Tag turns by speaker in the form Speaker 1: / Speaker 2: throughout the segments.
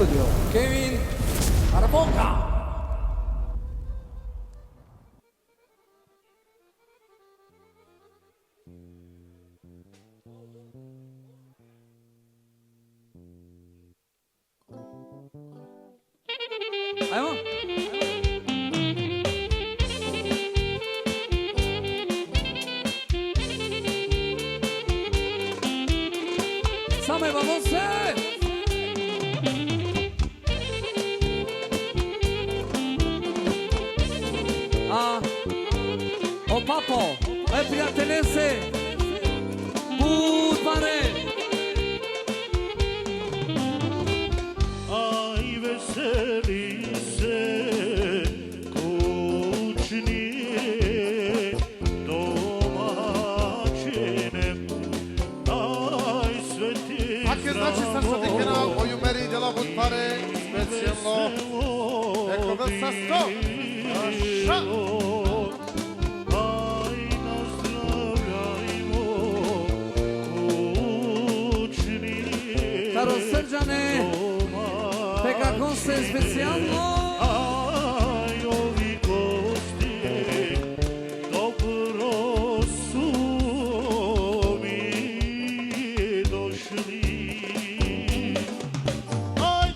Speaker 1: studio, Kevin Arboca. Ajmo. Same, vamos se! O papo, prijateljese, Budvare.
Speaker 2: Aj veseli se kućnije domaćine, aj sveti
Speaker 3: A che znači sam sa dikena moju meri dela Budvare, specijalno neko vel sa sto. Ša!
Speaker 1: Caro Srđane, peka konse specijalno.
Speaker 2: Aj ovi gosti dobro su mi došli. Aj!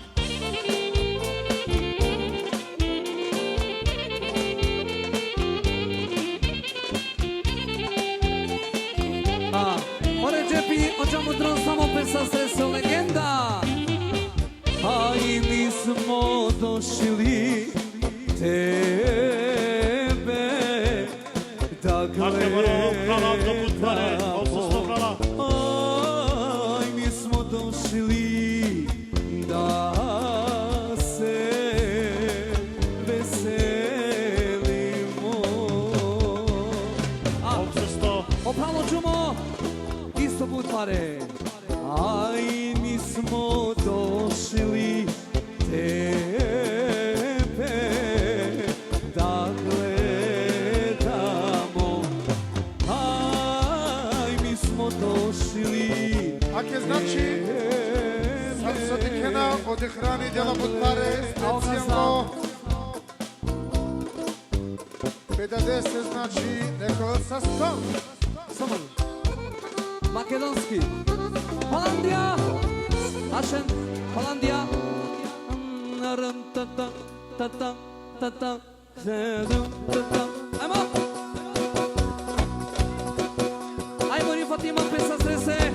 Speaker 1: Ore džepi, očamo dron samo pesa sreso legenda. A i mi smo došli tebe da gledamo. Aj mi smo došli da se veselimo. Opravo čumo, isto Budvare. Aj mi smo došli tebe da gledamo. Aj mi smo došli.
Speaker 3: A che znači sam sa dikena od hrani dela Budvare, specijalno 50 znači neko vel sa sto.
Speaker 1: Samo makedonski. Holandija. Ašen, Holandija. Ajmo. Ajmo rifati ima pesa srese.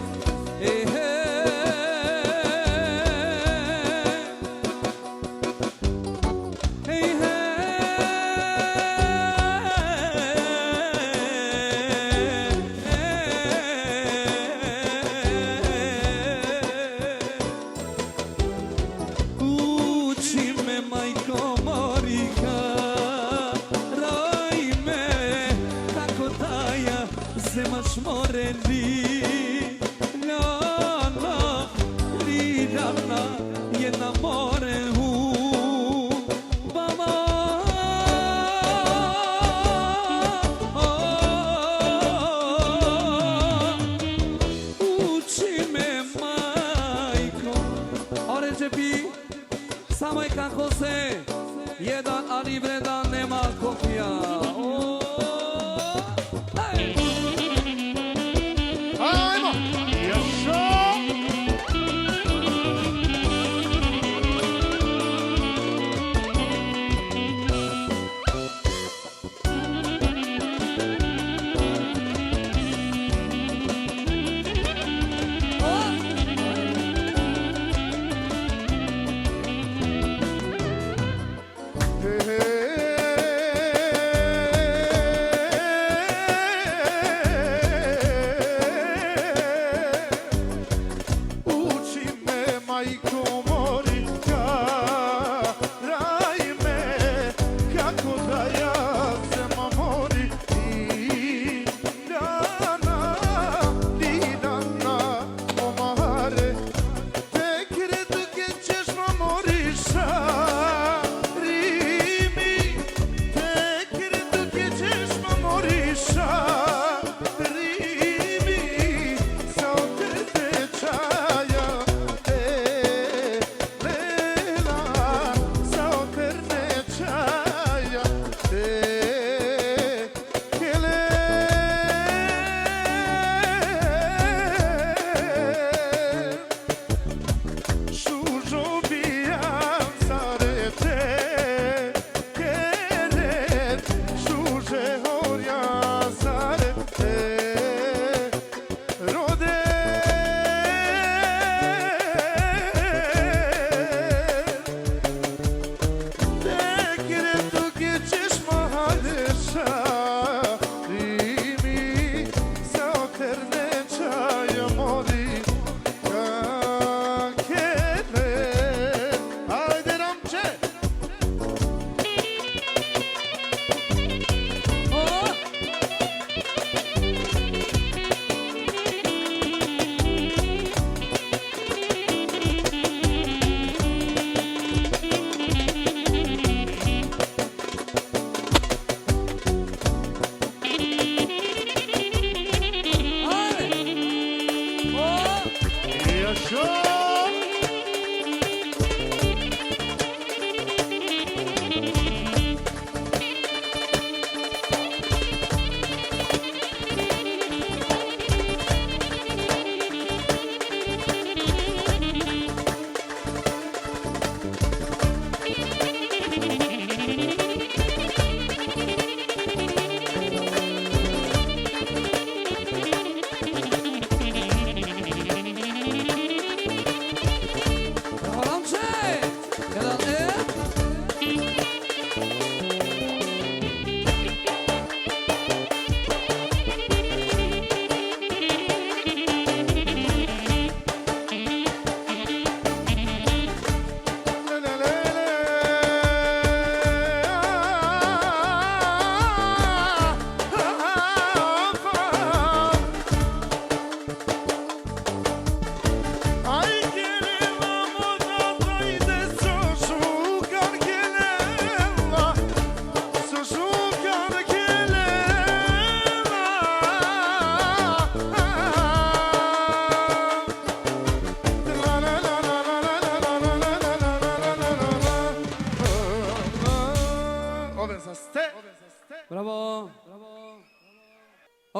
Speaker 1: Samo je kako se jedan, ali vredan nema kopija.
Speaker 3: Ajmo!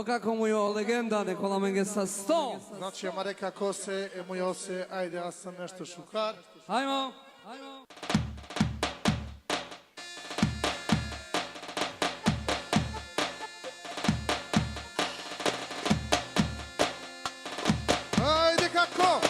Speaker 1: O kako mu je legenda Nikola Menge sa 100.
Speaker 3: Znači, Mareka Kose, Emujose, ajde, ja sam nešto šukar.
Speaker 1: Hajmo.
Speaker 3: Ajde, kako?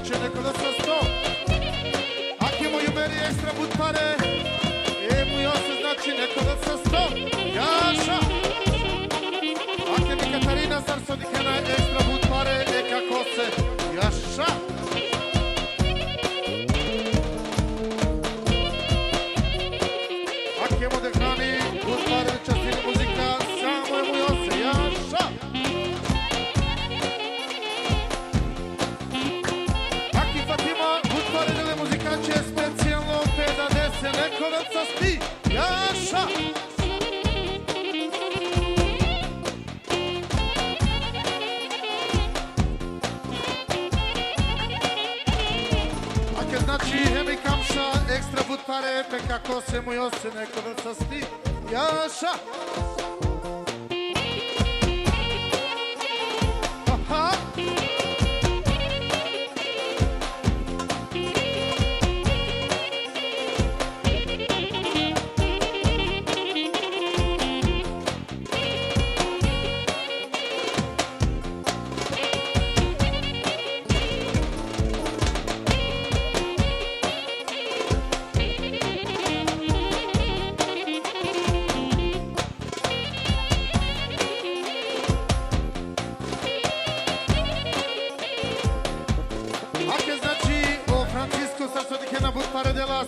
Speaker 3: Će neko da sa 100. Ako moju meri ekstra bud pare, mu jose znači neko da sa 100. Jaša! Ako mi Katarina Sarsodikena ekstra bud pare, kako se jaša! Ako mu dekrani bud pare, častini muzika, samo mu jose jaša! Će specijalno te da dese neko da sa sti, jaša! Ake znači hemi kamša, ekstra bud pare, pe kako se mu jose neko da sa sti, jaša! Aha!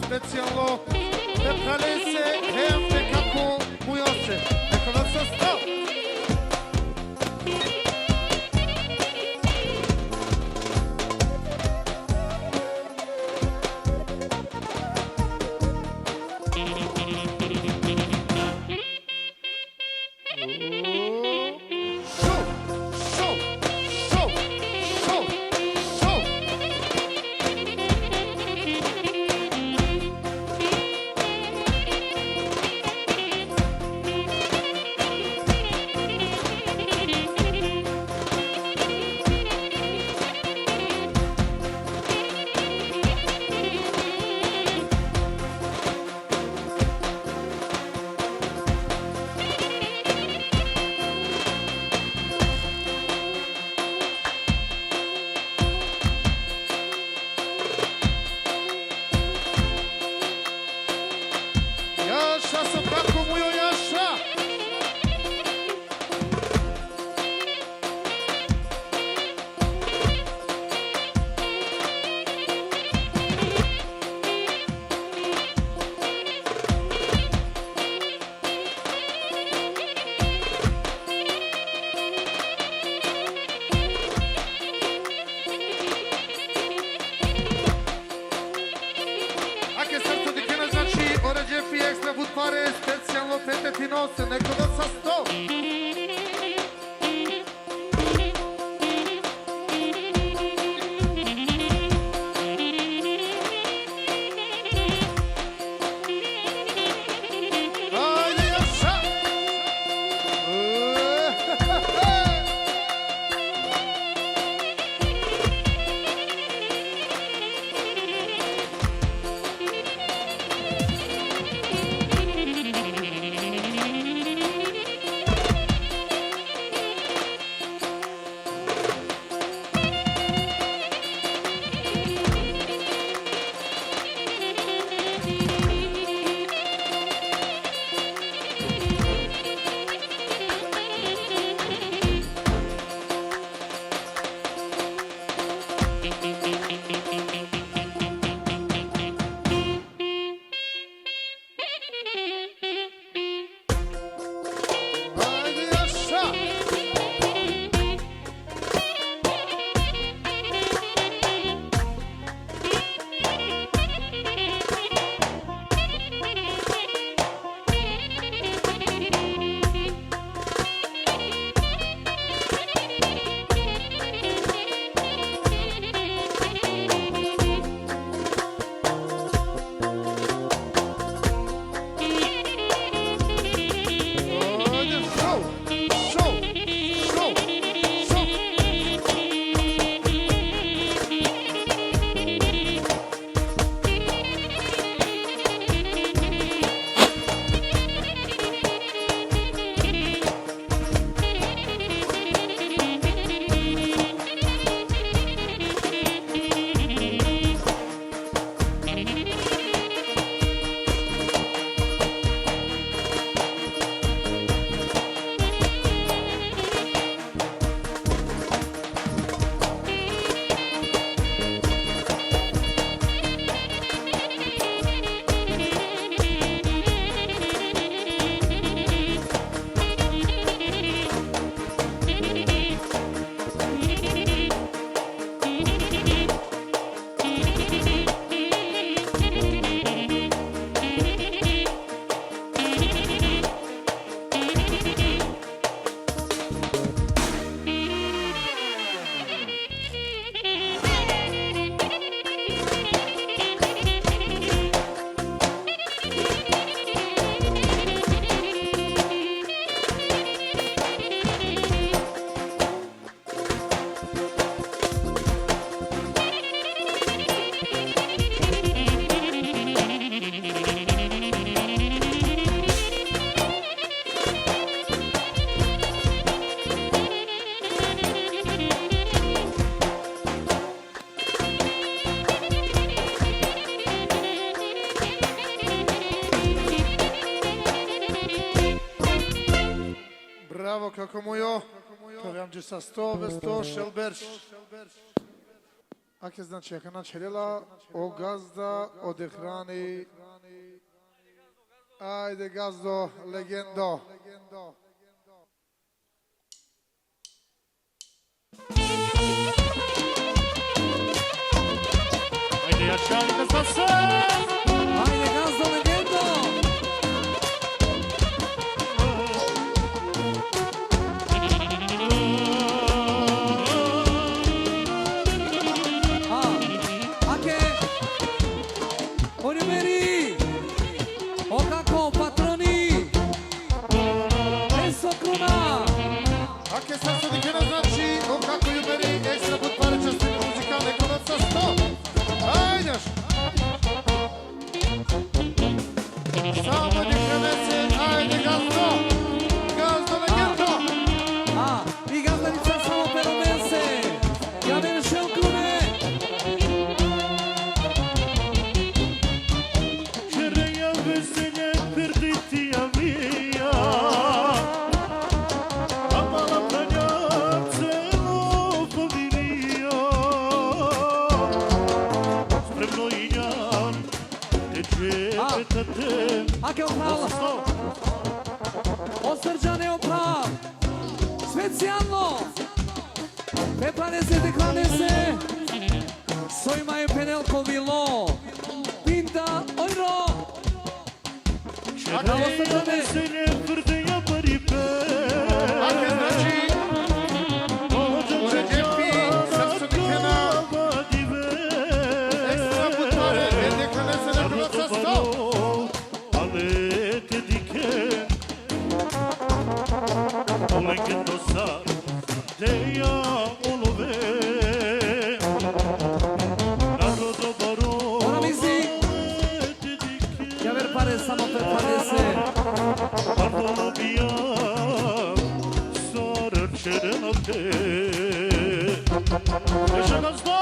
Speaker 3: Specijalno ne prale se hemte kako mu jose neko da sa 100. Specijalno peteti nose, neko da sa 100. sa 100 ve 100 Šelberš. Ake znači, jaka načeljela o gazda, ode hrani. Ajde gazdo, legendo.
Speaker 2: Ajde jačajte sa se.
Speaker 1: Ajde gazdo legendo. Ake, Oliveri, o kako patroni, Eso Kruna.
Speaker 3: Ake sad su dikena znači, o kako ju meri ekstra put pare čestine muzikalne konac sa 100. Ajdeš. Samo dikene se, ajde gazdo. Gazdo legendo.
Speaker 1: I gazdanica samo peronese, ja verše u Krune.
Speaker 2: Čereja veselje perditija vija. A mala pranja celo povirija. Spremno injam, teče petate.
Speaker 1: Ake oprala, osrđane oprav, specijalno, pepranese, dekranese, sojma je penelko vilo, pinta, ojro, bravo
Speaker 2: Čereja
Speaker 1: srđane,
Speaker 2: veselje prdeja paripe.
Speaker 3: Ake znači, Uređepi, sad su dikena ekstra put pare, dikene se na konac sa 100.
Speaker 2: Ale te diken Legendo sa Deja olove Narodo baro
Speaker 1: Ora mizi,
Speaker 2: te diken
Speaker 1: ja ver pare samo pepranese,
Speaker 2: Parvolo bija Sarčerena te Još nas da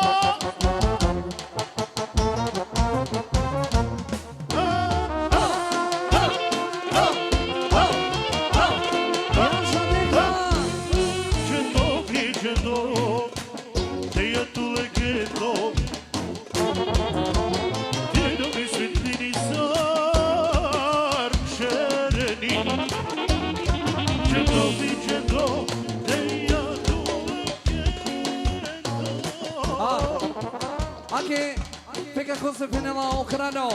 Speaker 1: jaša deka,
Speaker 2: Viđeno, te je tu legendo. Djedovi svetlini zarčereni. Viđeno, te je tu legendo.
Speaker 1: ake, pe kako se penela okrano,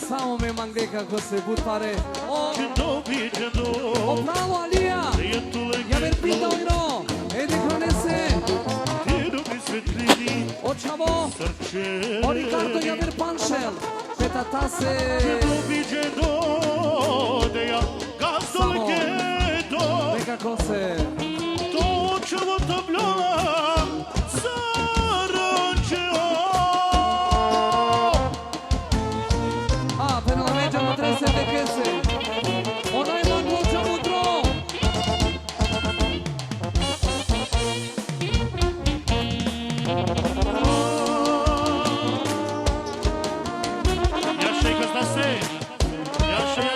Speaker 1: samo me mangde kako se bud pare,
Speaker 2: Viđeno,
Speaker 1: opravo Alija,
Speaker 2: te je tu
Speaker 1: ja ver pinta
Speaker 2: legendo.
Speaker 1: ojro, dekranese,
Speaker 2: Djedovi svetlini
Speaker 1: očavo,
Speaker 2: zarčereni.
Speaker 1: o Ricardo Javier Panšel, petatase,
Speaker 2: Viđeno, te je gazdo
Speaker 1: Samo.
Speaker 2: legendo.
Speaker 1: nekako se,
Speaker 2: Točevo tabljola zarančeo.
Speaker 1: penala međa mu trese dekese, onaj mangoća mutro,
Speaker 2: Jaše gazda se, jaše.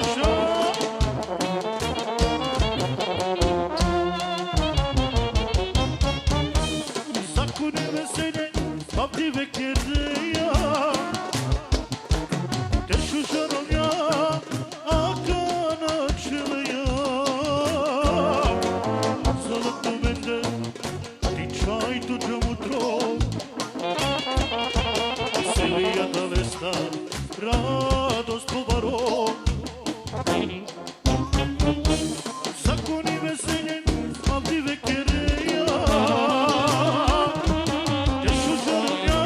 Speaker 2: Zakune veselje, pamtive kjerdeja. Te šušarovja, aka načeleja. Zlatno mende, ti čaj tuđa mutro. Veselija da lesta, radost povaro. Zakoni veselje, pamtive kjerdeja. Te šušarovja,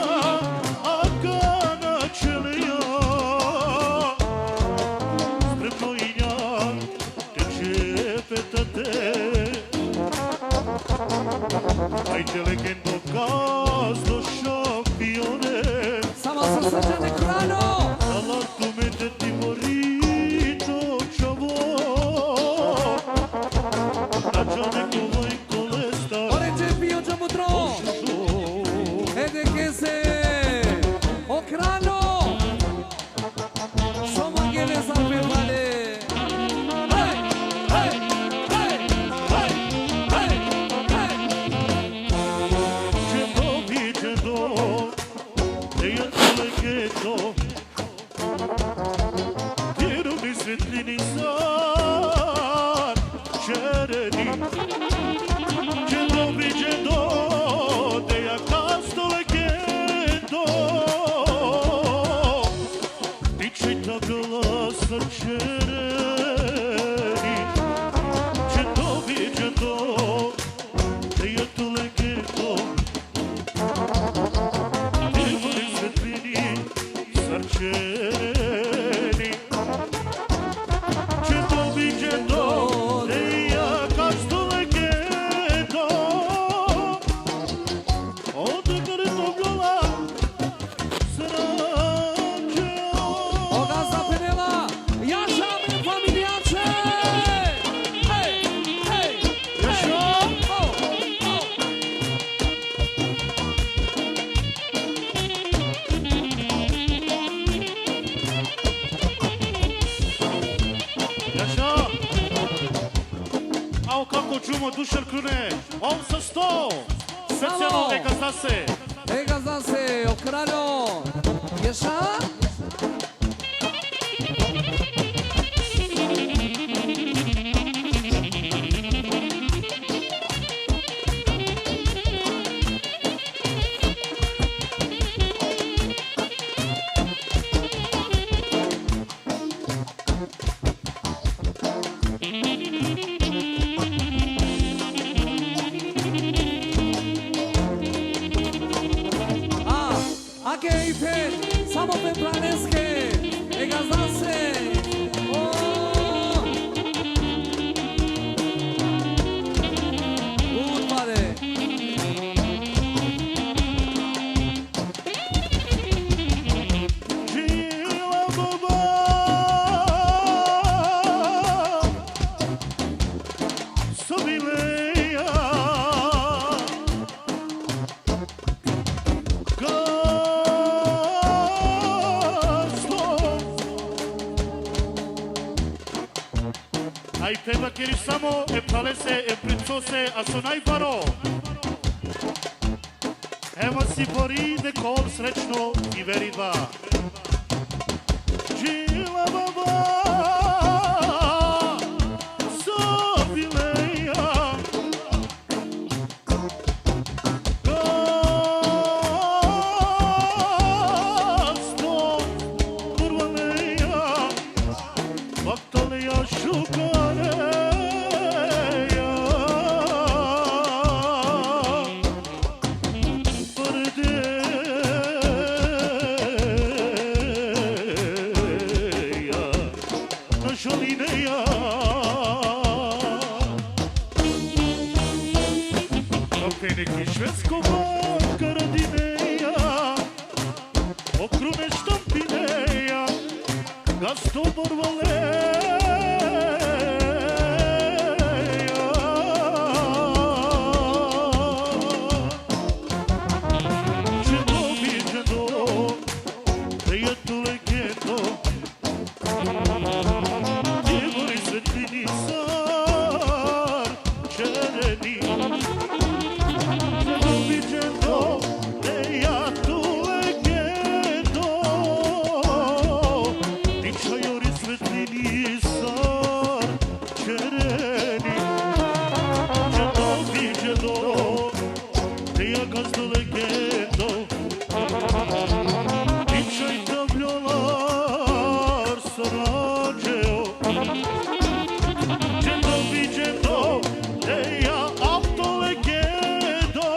Speaker 2: Divori svetlini, sarčeni. Četo viđeno, ne ja kasto legedo. Od grdogola, srađeo.
Speaker 1: Oga zapinela, Jaša mi familijače! Hej, hej,
Speaker 2: Jaša!
Speaker 1: oh, oh.
Speaker 2: Jaša! Au kako čumo dušer krune, on sa 100. Specijalno neka zna se.
Speaker 1: Ega zna se, o kraljo! Jaša? Ake ife, samo pe planeske, ega zna se! Udmare!
Speaker 2: Žila baba, sobileja, gasto. Ai treba kjeri samo e palese e princose a su najparo. Evo si bori dekol srećno i veri dva. Žila baba, sobileja, gasto, kurvaleja, baktaleja šukareja. Prdeja, nažalineja. Opet neki švedsko banka radineja, okrune štampineja, gasto borvaleja. Ženo viđeno, prijatelj legendo, divori svetlini sarčeni. Ženo viđeno, prijatelj legendo, dičajori svetlini sarčeni. Ženo viđeno, prijatelj legendo, dičaj tablolar sarađeo. Ženo viđeno, ja auto legendo,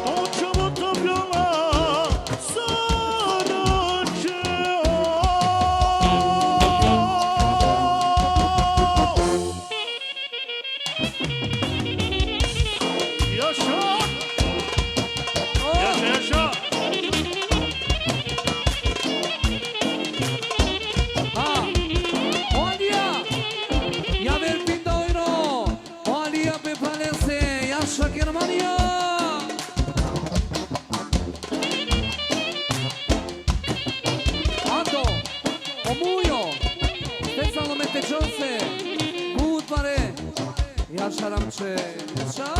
Speaker 2: očemo tablolar sarađeo. Jaša! Jaša, Jaša!
Speaker 1: Olha! Ja ver pindoiro! Olha pe planese, Jaša Germania! Ando, omujo, specijalmente Jose, Budmare, Jaša Ramče, Jaša?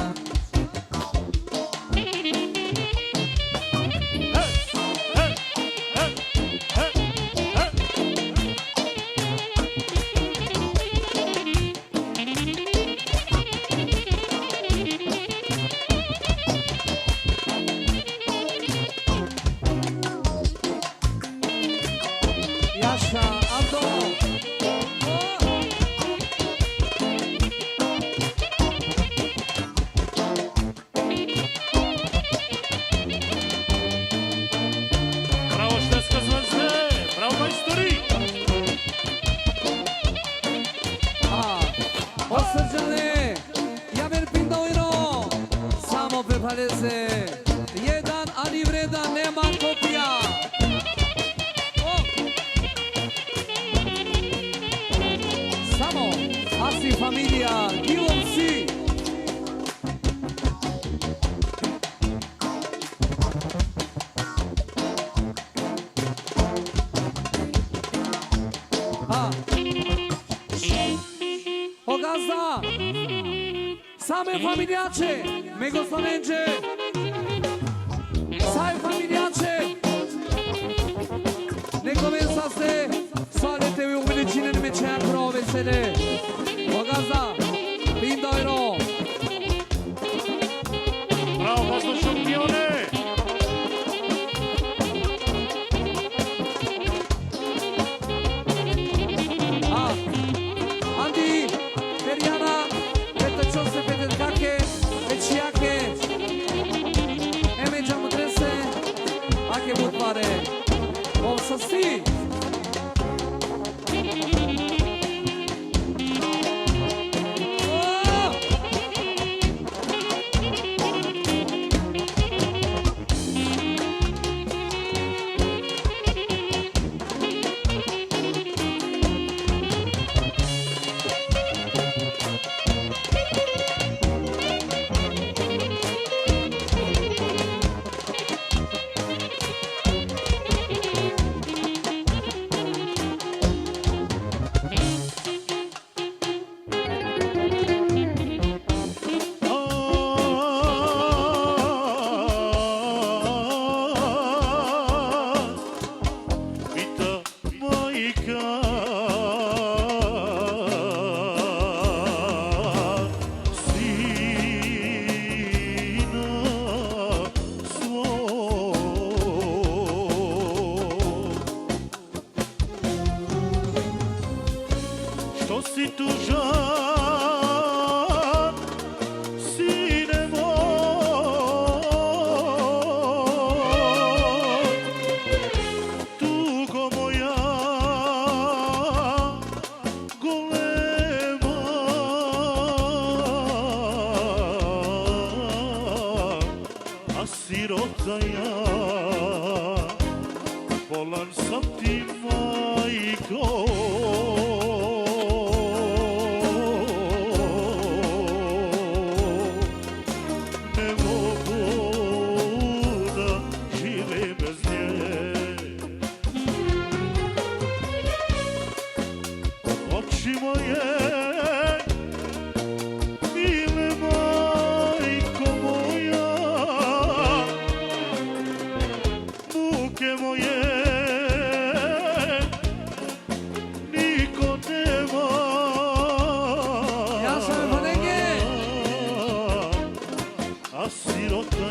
Speaker 1: Jaša, Ando! HDZ. Jedan, ali vredan, nema kopija. Samo, Asi familija, Dilom si. O gazda, same familiace, Megoslanenge, same familiace, neko vensaste, salete u veličine nemeće akro vesele. O gazda, Lindojro.
Speaker 2: Bravo, Vasco šampione!
Speaker 1: Andi, Perjana, Petăciose, Petetcache, Peciache, Emegea Mutrese, Ache Mutmare, o să sti. Što si tužan, sine moj, tugo moja golema, a sirota ja, volan sam ti majko. Oči moje, mile majko moja, muke moje, niko nema. Ja sam Vanenge.
Speaker 2: A sirota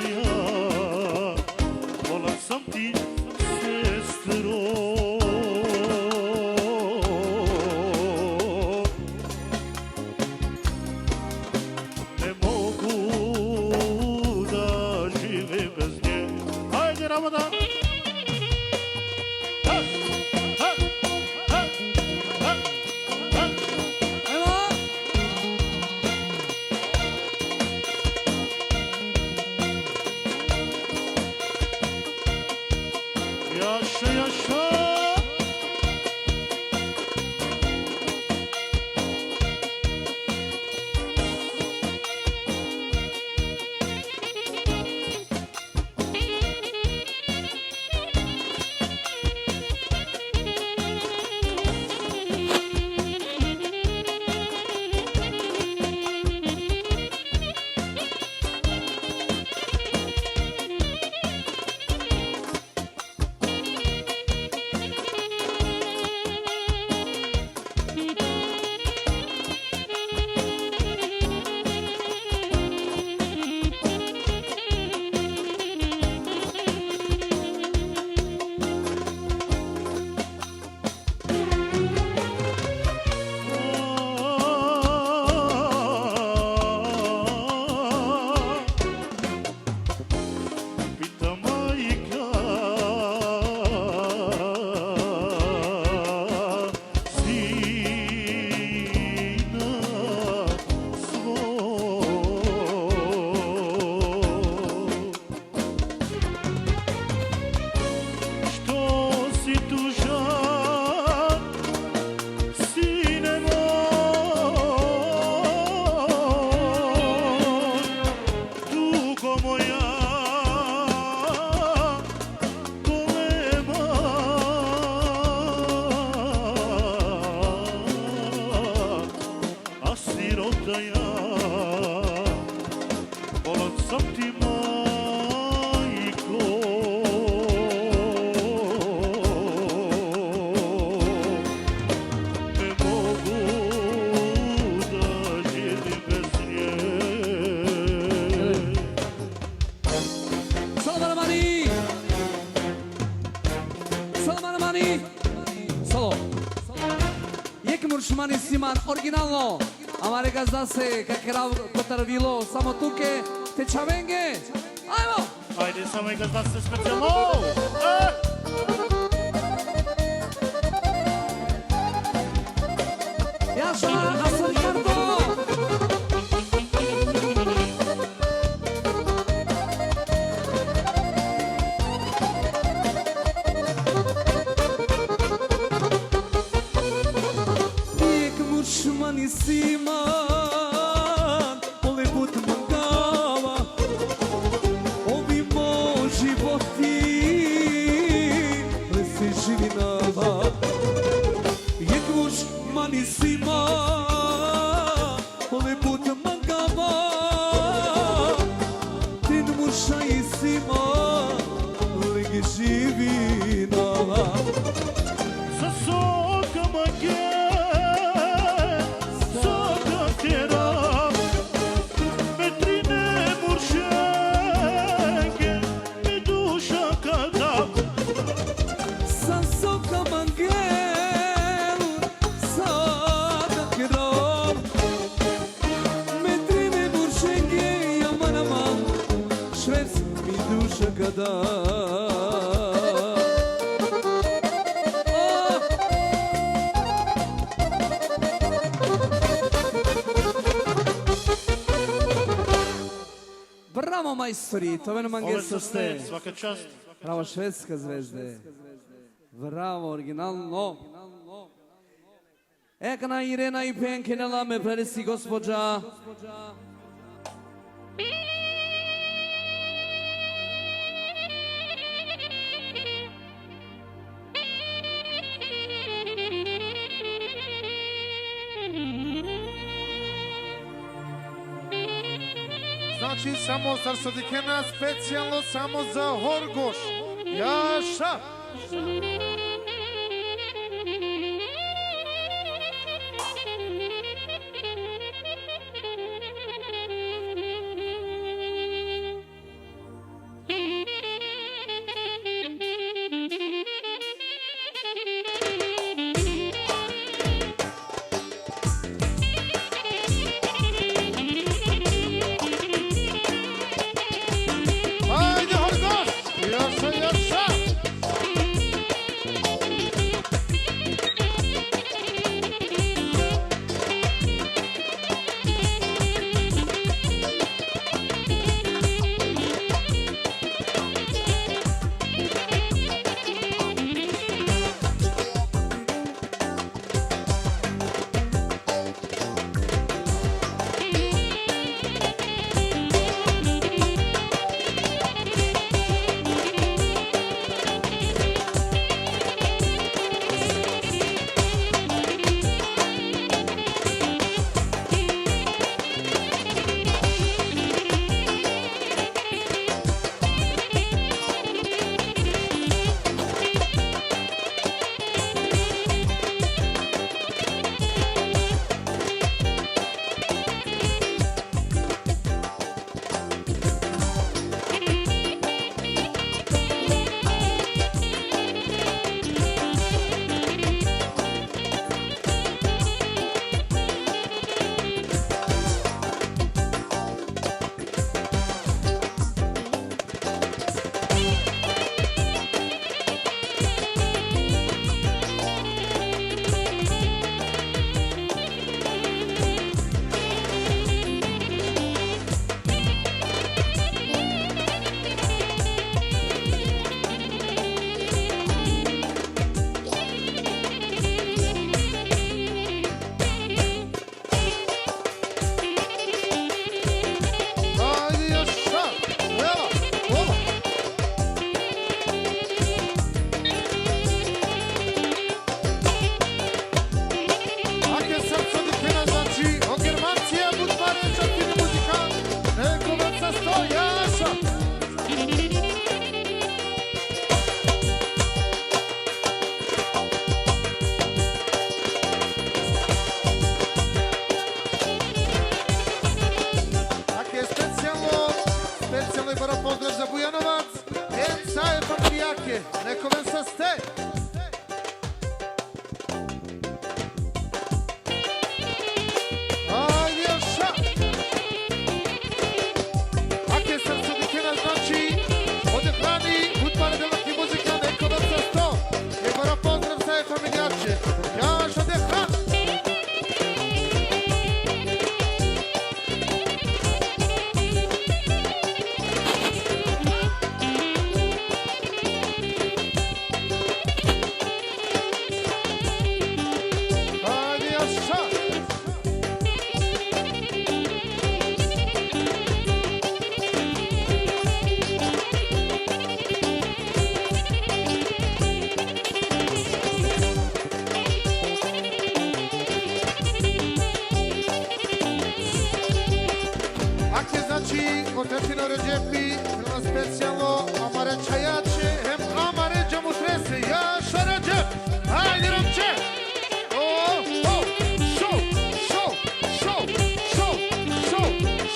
Speaker 2: da ja Volat sam ti majko Ne mogu da živim bez nje
Speaker 1: Salom Armani! Salom Armani! Solo! Jek Muršmani Siman, originalno! Amare gazda se, kakerav kotarvilo, samo tuke, te čavenge! Ajmo!
Speaker 2: Ajde, samo i gazda se specijalno!
Speaker 1: Jaša, Asar Ricardo! Jek Muršmani Siman, pole put mangava, ovi mo životi, le se živi nava. Jek Muršmani Siman, pole put mangava, ten Murša i Siman, le živi nava.
Speaker 2: Sa sokama soka tjera Metrine muršenge mi duša kada
Speaker 1: Sa soka mangel, sada krom Metrine buršenge, jaman aman Švec mi duša kada Bravo majstori, to mene
Speaker 2: Ove
Speaker 1: mangesto
Speaker 2: su
Speaker 1: ste.
Speaker 2: svaka čast
Speaker 1: Bravo švedska zvezde. Bravo, originalno. Ekna Irena i penkinela me presi gospođa.
Speaker 3: Znači samo za Sodikena, specijalno samo za Horgoš. Jaša! Ajde Horgoš! Jaša, jaša! pozdrav za Bujanovac. Enca je familijake, neko ven sa ste. Ajde joša. Ake srcu dikena znači, ode hrani, utmane delaki muzika, neko ven sa sto. Jebara pozdrav za je familijače. Jaš ode hrani. Potretino Ređepi, prema specijalno Amare Čajače, hem Amare Džamutrese, Jaša Ređep, ajde Romče! Šou, šou, šou, šou, šou,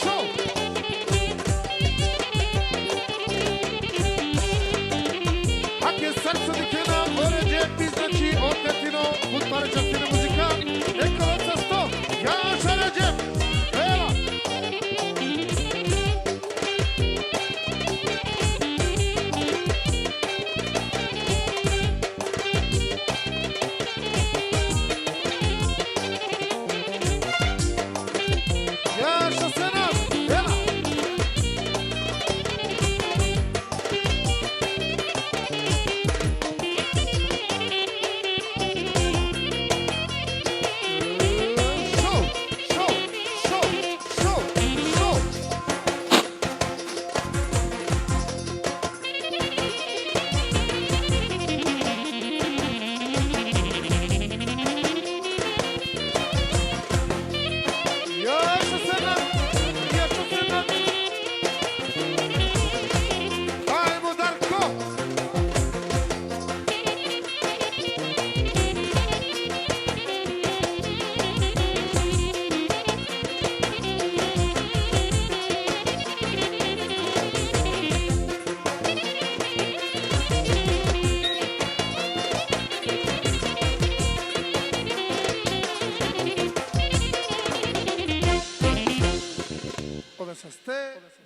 Speaker 3: šou! Ak je srcu dikena o Ređepi, znači Potretino, Utmare Častine muzika, Ekoloca 100, Jaša Ređep, Ela!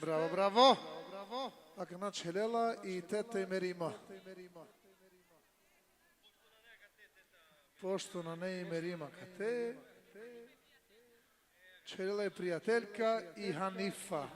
Speaker 3: Bravo, bravo. Akana Čelela i teta Imerima. Pošto ne Imerima kate. Čelela je prijateljka i Hanifa.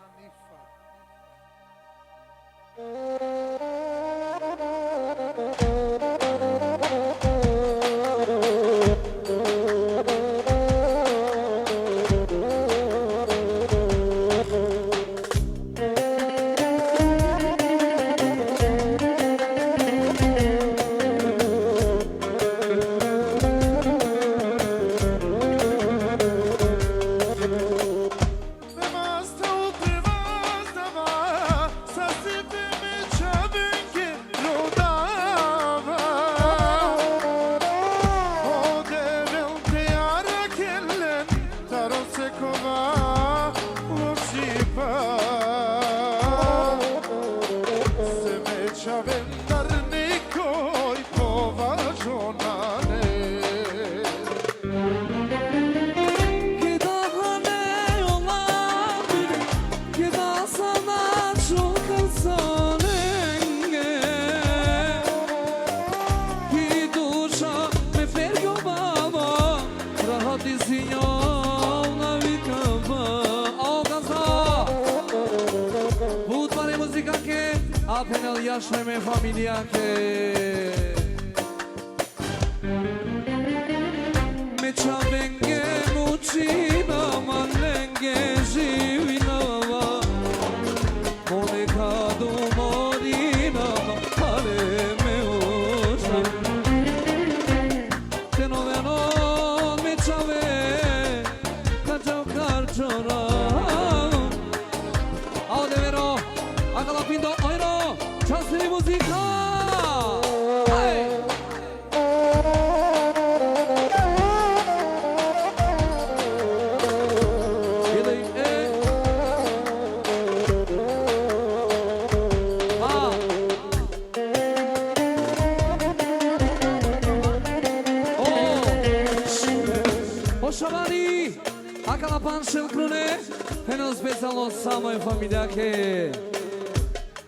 Speaker 3: Apenel Jaša me familijake. Me čavenge mučina, manenge živinava, ponekad umorinava, ale me oša. Te noveno me čave, kačav karčora. Aude vero, akala pindo, ojno, častini muzika!
Speaker 1: Marcel Crune, jedno specijalno samo je familijake.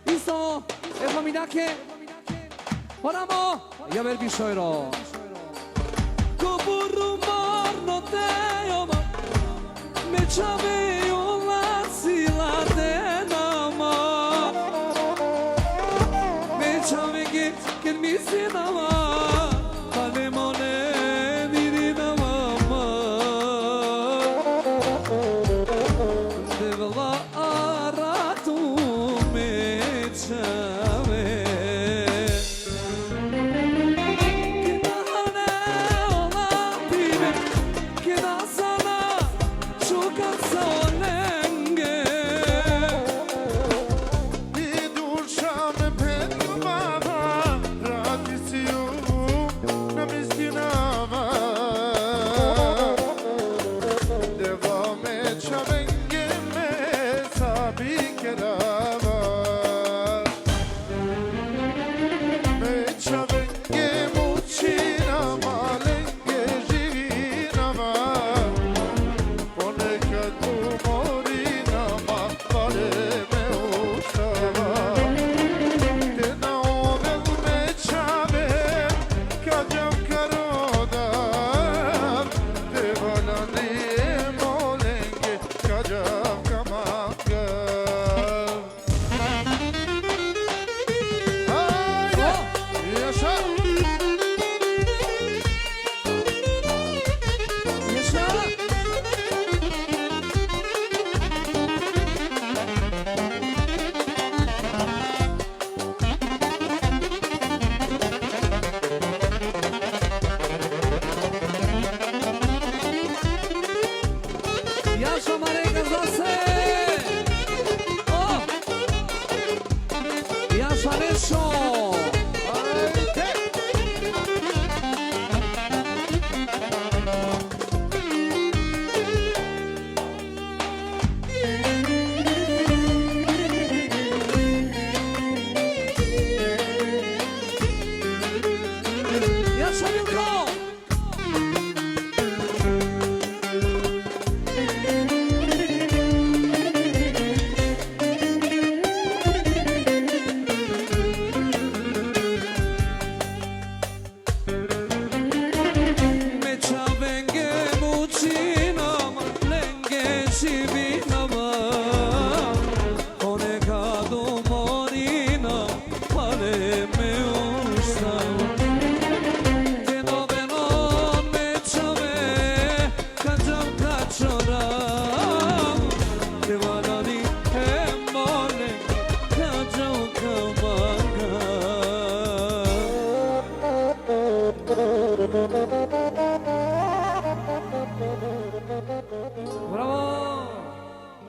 Speaker 1: Isto je familijake. Oramo, ja verbi šojro. Kuburu morno tejoma, mećave ulazila denama. Mećave git misi nama, pa nemo ne vidi nama. Devla aratu mećave.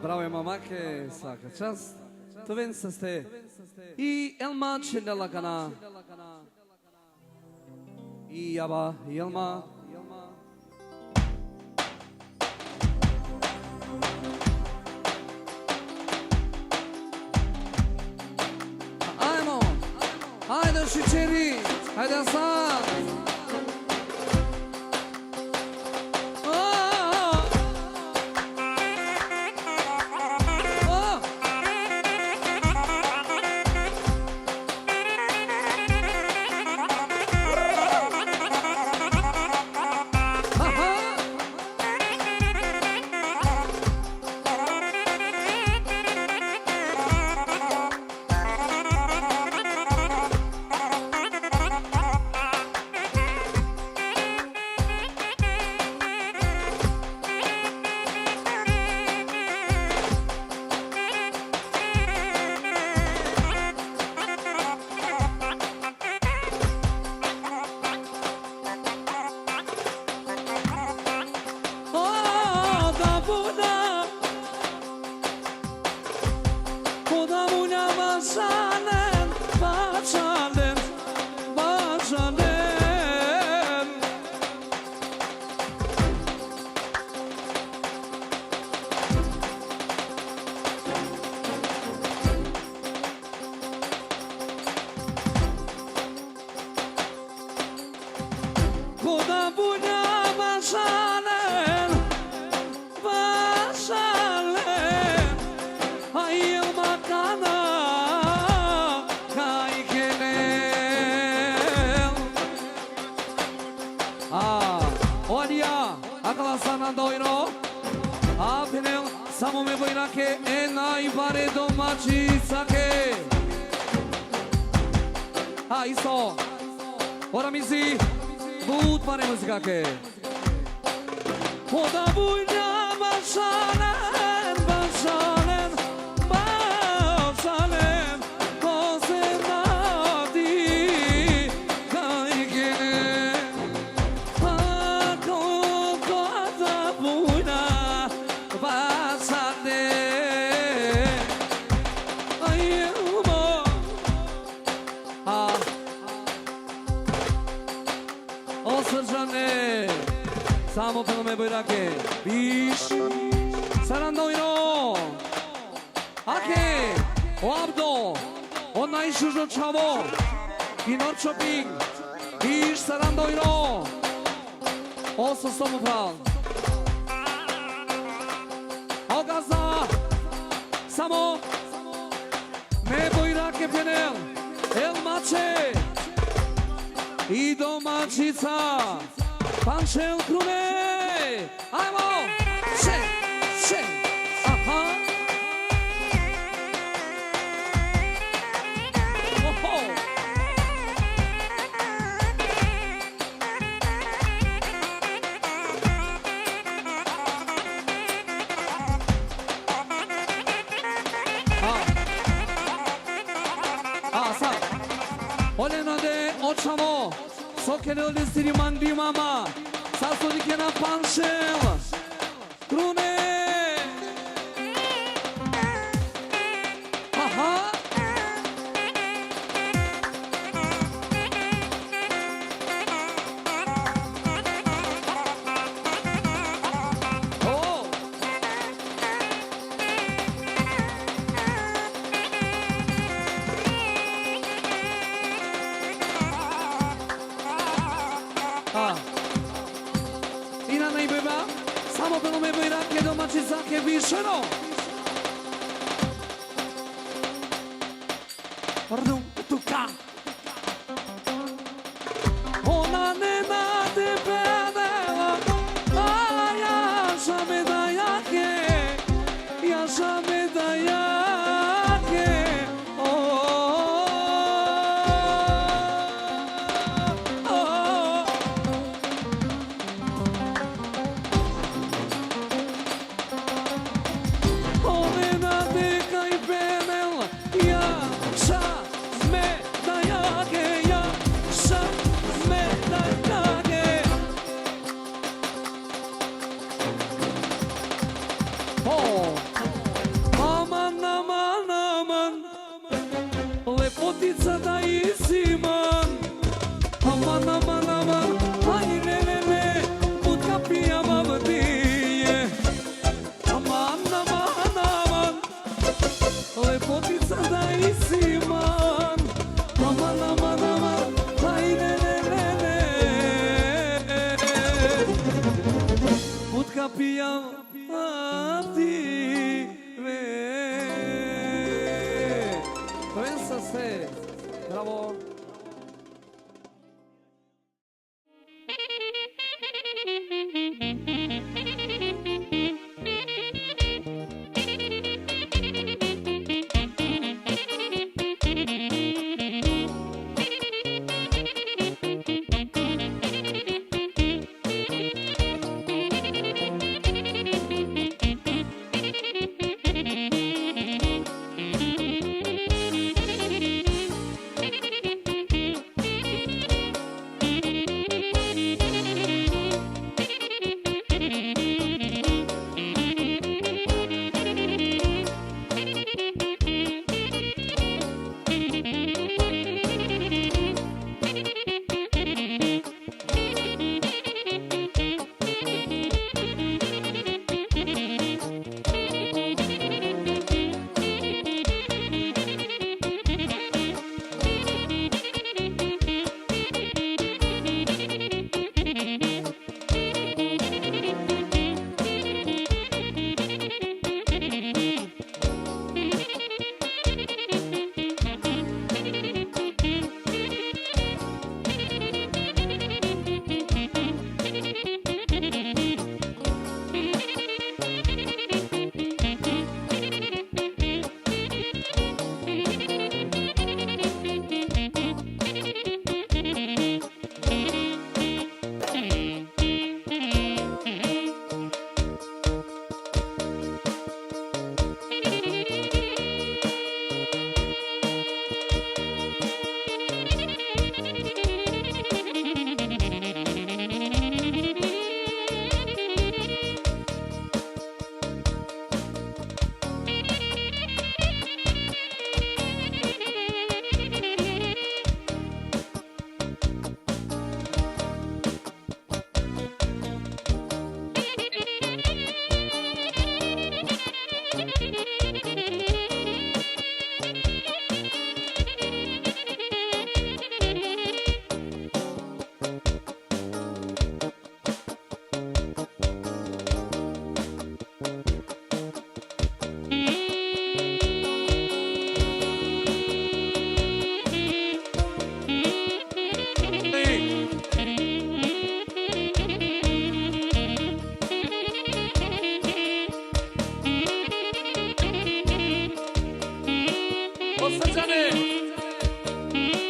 Speaker 1: Bravo je mamake, svaka čast. To ven sa ste. I Elma Čeljala Gana. I Java i Elma. Ajmo, ajde šičeri, ajde sad. Akala sana doiro. Apinel samo me bojrake e najbare domaći sake. A isto. Ora mizi. Bud pare muzikake. Oda bujna başanen başanen başanen. Kozenadi kaygene. Ako koda bujna başanen. Ayumo. Osrđane. Samo pelome bojrake. Viš. Sarandoino. Ake. O Abdo. O najšužo čavo. I Norčoping. Viš Sarandoino. Oso Somofral. Ogaza. Samo. Me bojrake penel. El mače. I domaćica. Pančel Krune. Ajmo. Še. Aha. Oho. Sad. Oleno de očamo. Sokele oli siri mandi mama. Sad sodike na Pančel Krune. Aha. O. Ina najbeba, samo bilo me bojrake domaći zake višeno. Pardon, tuka. Ona ne nade bedela, a jaša me da jake, jaša me da jake. Lepotica da isiman. Aman aman aman. Aj ne ne ne. Put kapija babdije. Aman aman aman. Lepotica da isiman. Aman aman aman. Aj ne ne ne ne. Put kapija babdije. Bravo.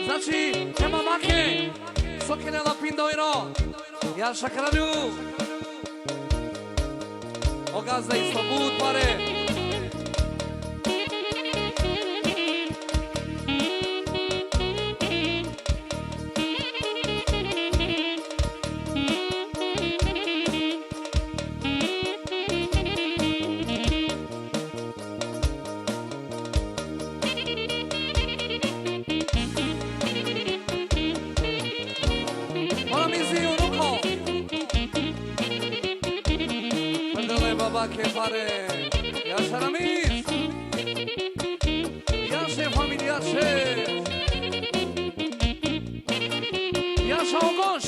Speaker 1: Znači, nema make, sokenela pindoiro, Jaša Kralju, Ogazda i Slobud, pare. Babake pare, Jaša Ramiz, Jaše familijače, Jaša Ogoš.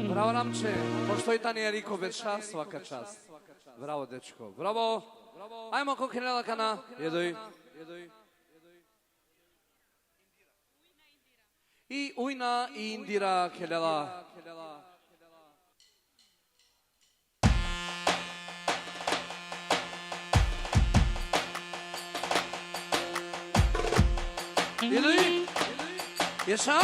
Speaker 1: Bravo Ramče, pošto i tani je Riko već čas, svaka čast. Bravo dečko, bravo. Ajmo kokenela kana, jeduj. I Ujna i Indira kelela. Jeduj, Ješa?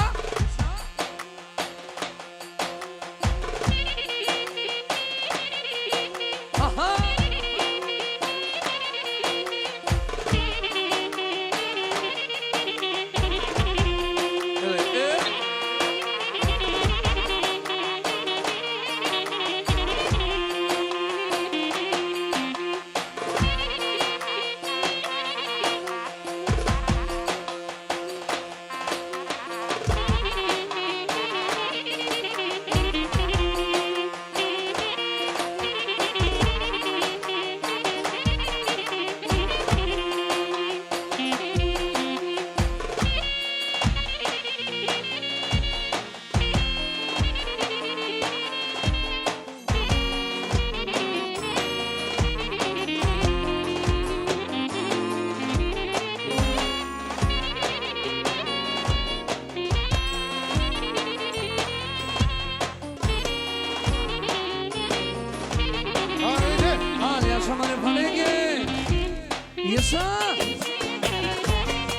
Speaker 1: Ješa?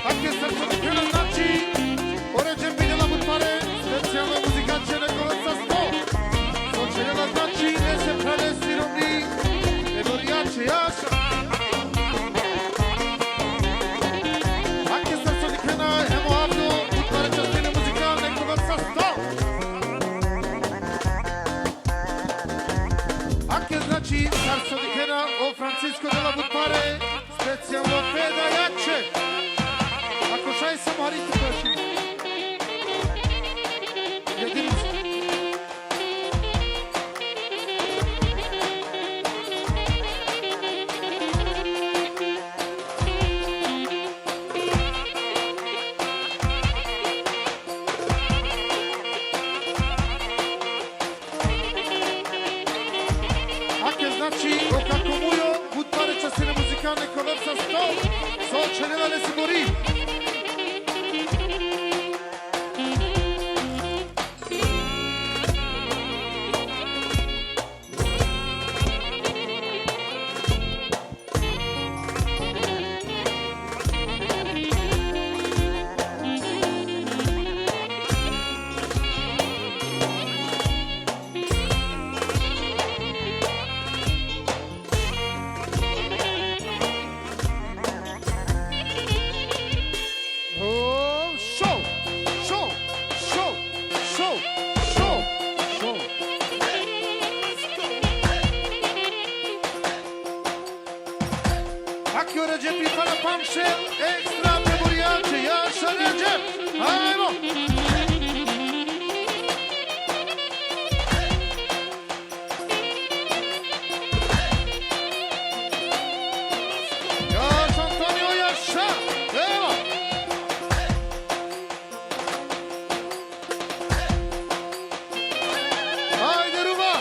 Speaker 3: Anche srce Nikela znači, Oređe Pinjela Butpare, specijalna muzikacija Nekolaca 100. Sočeljela znači, ne se prave sirovni, Egorijače Jaša. Anche srce Nikela, Emo Abdo, Butpare častine muzika Nekolaca 100. Anche znači, srce Nikela, o Francisco della Butpare, specijalno Feda Jače. Ako šaj samo hariti prošli. Jedinicu. Ake znači, o kako mujo, Butpare časine muzikane Kolopsa 100, Sočeljela ne se bori. Aki Recep Pipana Pamše, ekstra preborijače, Jaša Recep, ajmo! Jaš Antonio Jaša, evo! Ajde Ruba!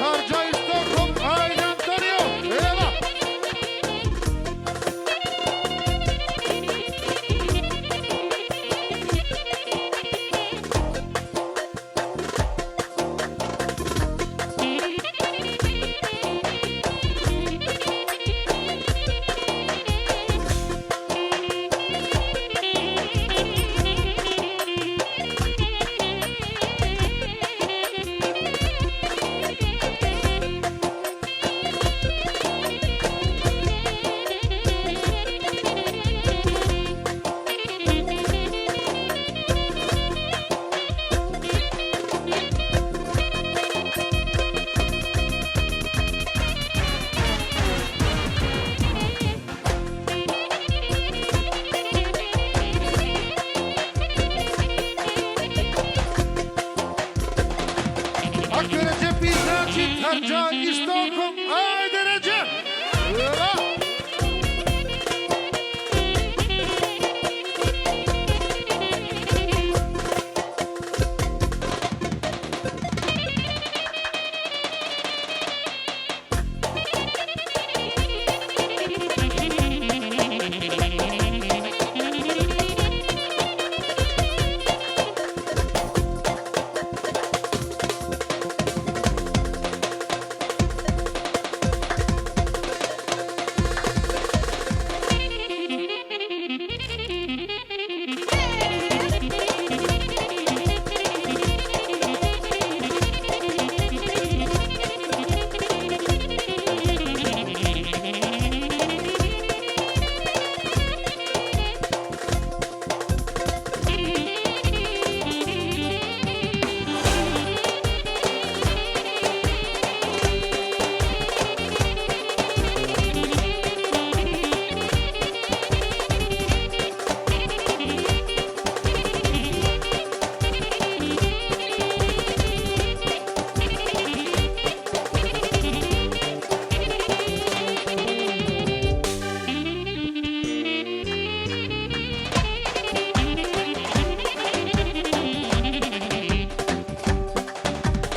Speaker 3: Tarja Stockholm, haydi Antonio. Eyvallah. Hakkı Recep İzraçi, Tarja Stockholm, haydi Recep. Eyvallah.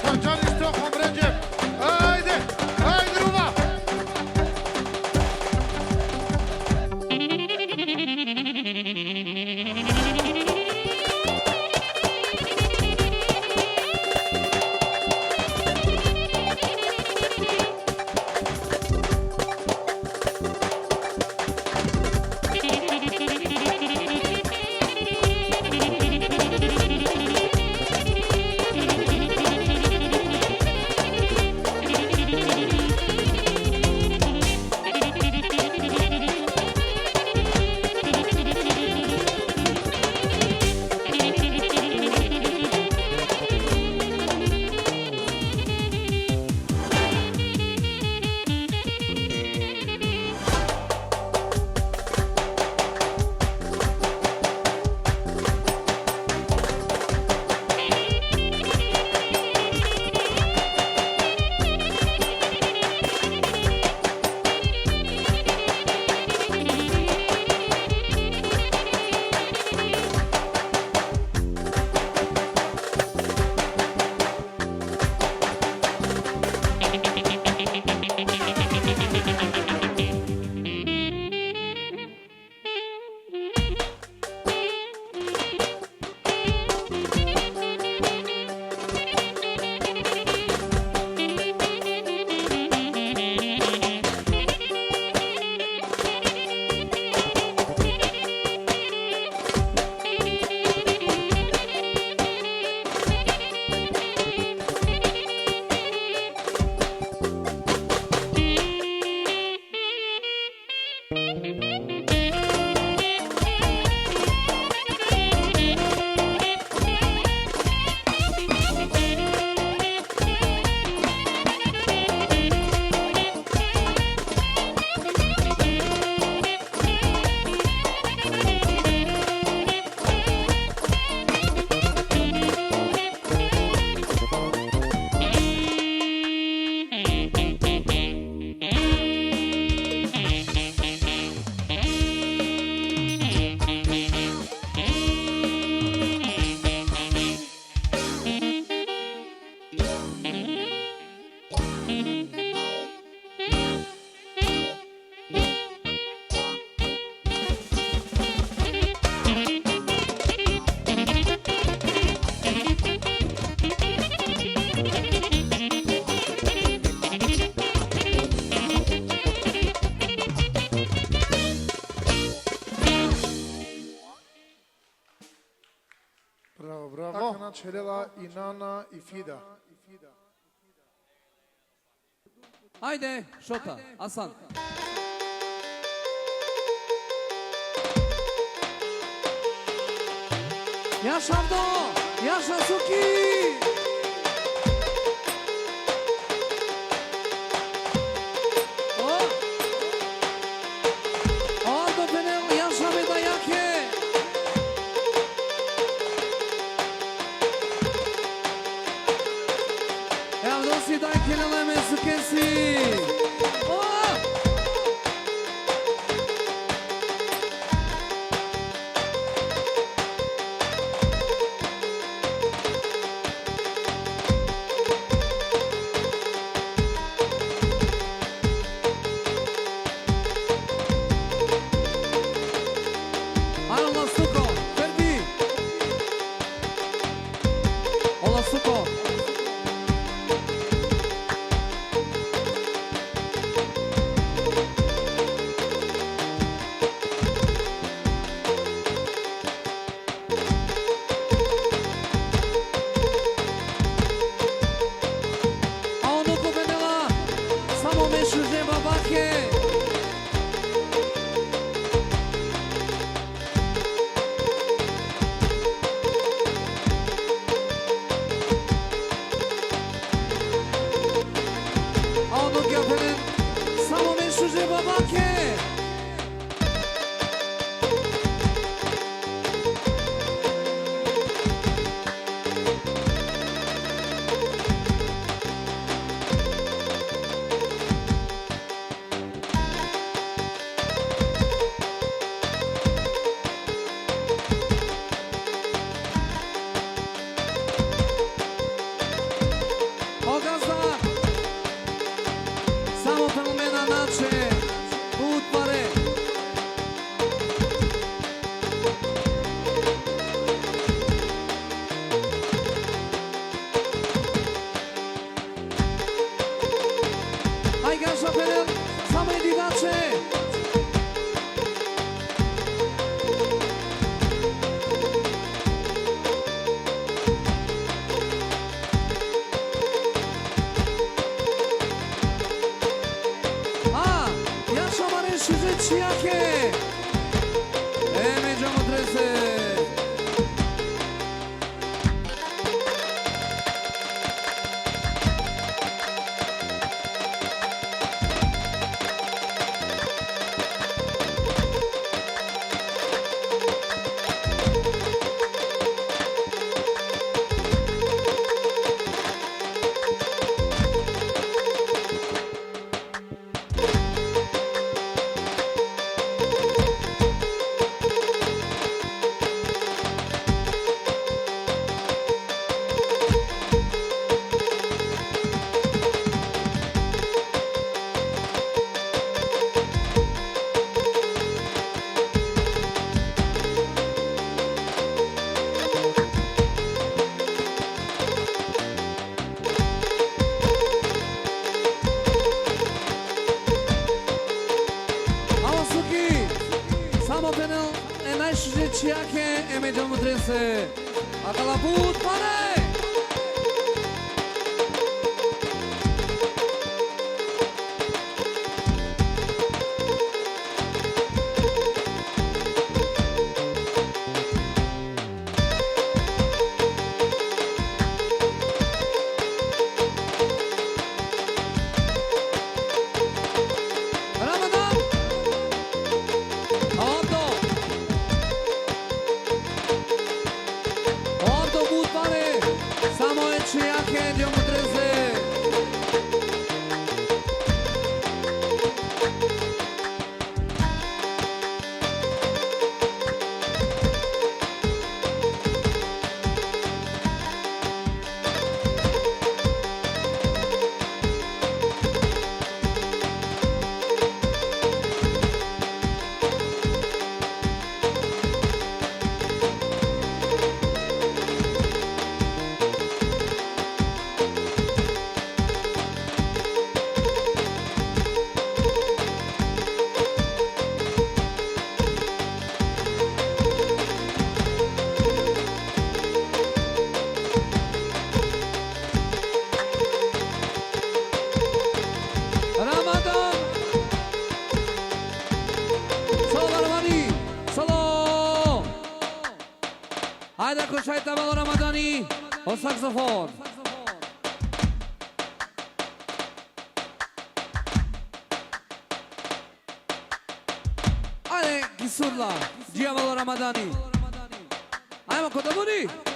Speaker 3: Tarja Stockholm, Recep. Haydi, haydi Ruba. Celela, Inana i Fida.
Speaker 1: Haydi Şota, Hasan. Yaşa Abdo, yaşa Suki. Aldo Penel, yaşa Bedayake. Abdo si daj kelele Sukesi. Ola Suko, Ferdi. Ola Suko. A ono ko Benela, samo mešu žeba bake. A ono ki apenen, samo mešu žeba bake. O gazda, samo fenomena nače, put pare. Aj gaša Penel, samo jedinače. A, jaša Mare Šižećijake. Međamo trese. Alo Suki, samo Penel, najšižećijake, međamo trese. A kala put pare. Ramadan, Aldo put pare. Haide cu Șaita Valo Ramadani, o saxofon. Haide, Ghisurla, Gia Valo Ramadani. Hai mă, Codamuni!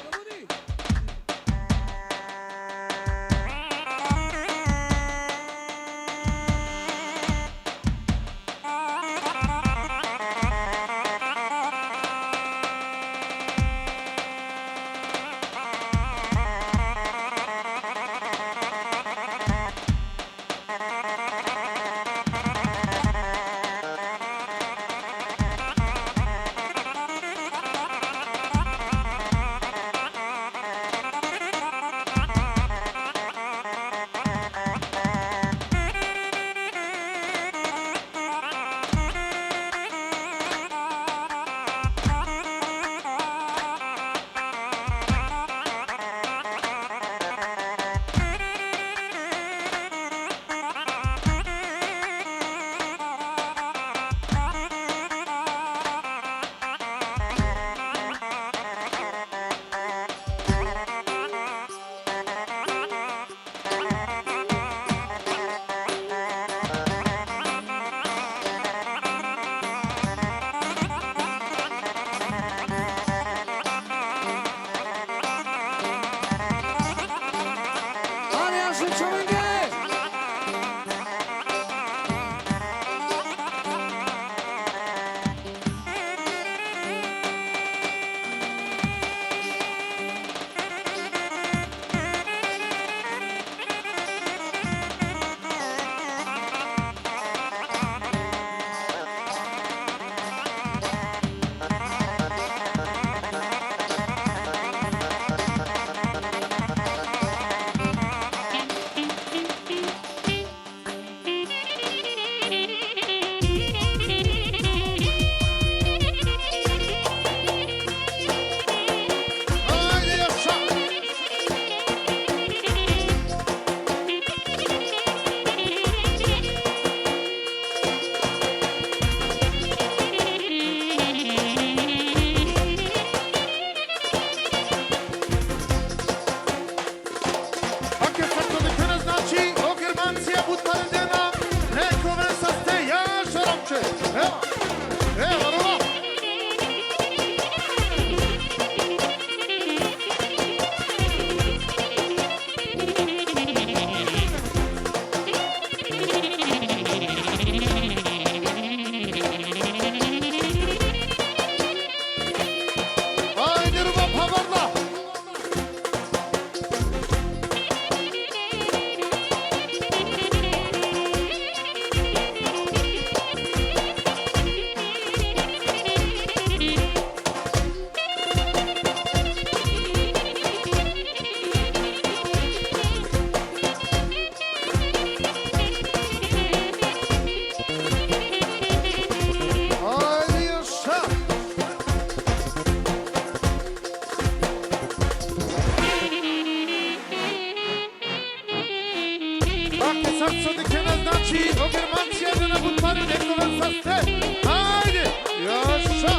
Speaker 3: Srcu dike ne znači, Ogermancija da na butvari nekome saste. Ajde, jaša.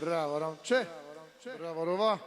Speaker 3: Браво, Ромче. Браво, Рова.